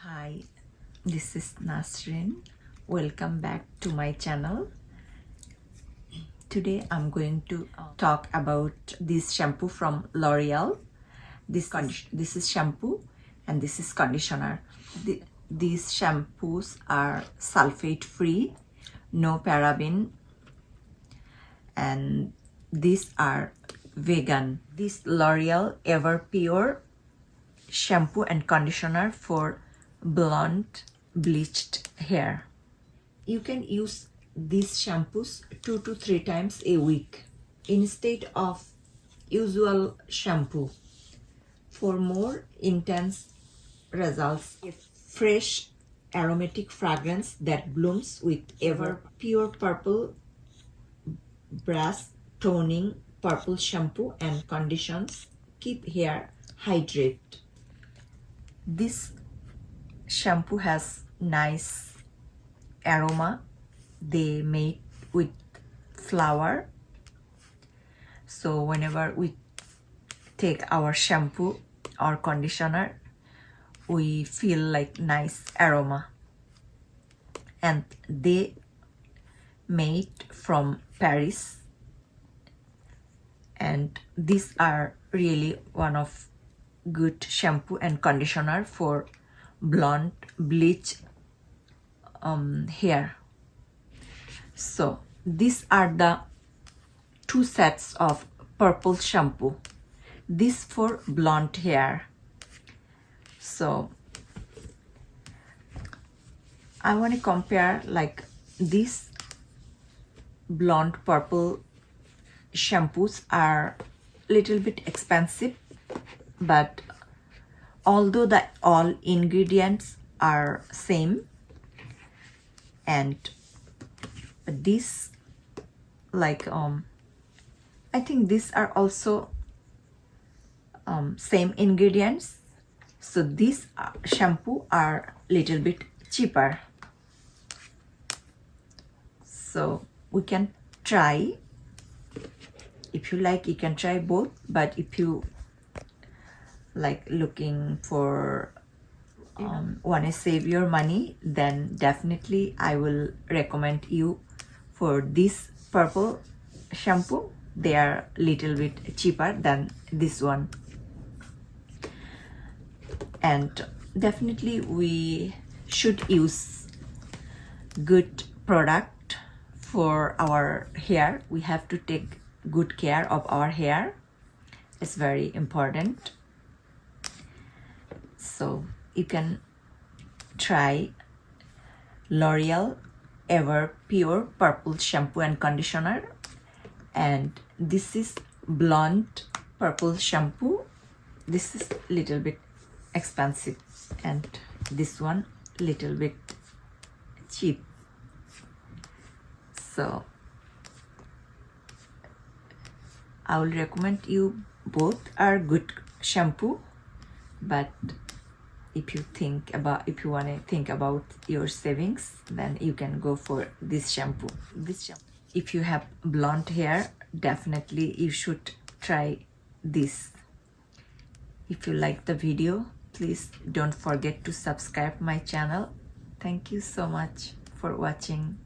Hi, this is Nasrin. Welcome back to my channel. Today I'm going to talk about this shampoo from L'Oreal. This is shampoo and this is conditioner. These shampoos are sulfate-free, no paraben, and these are vegan. This L'Oreal Ever Pure shampoo and conditioner for blonde bleached hair. You can use these shampoos 2 to 3 times a week instead of usual shampoo for more intense results. A fresh aromatic fragrance that blooms with Ever Pure Purple Brass Toning Purple Shampoo and conditions keep hair hydrated. This shampoo has nice aroma. They made with flower, so whenever we take our shampoo or conditioner, we feel like nice aroma. And they made from Paris, and these are really one of good shampoo and conditioner for blonde bleach hair. So these are the 2 sets of purple shampoo. This for blonde hair. So I want to compare, like, these blonde purple shampoos are little bit expensive, but although the all ingredients are same, and this, like, I think these are also same ingredients, so these shampoo are little bit cheaper. So we can try. If you like, you can try both, but if you like looking for want to save your money, then definitely I will recommend you for this purple shampoo. They are little bit cheaper than this one, and definitely we should use good product for our hair. We have to take good care of our hair. It's very important. So you can try L'Oreal Ever Pure Purple Shampoo and Conditioner, and this is blonde purple shampoo. This is little bit expensive, and this one little bit cheap. So I will recommend you. Both are good shampoo, but if you want to think about your savings, then you can go for this shampoo. If you have blonde hair, definitely you should try this. If you like the video, please don't forget to subscribe my channel. Thank you so much for watching.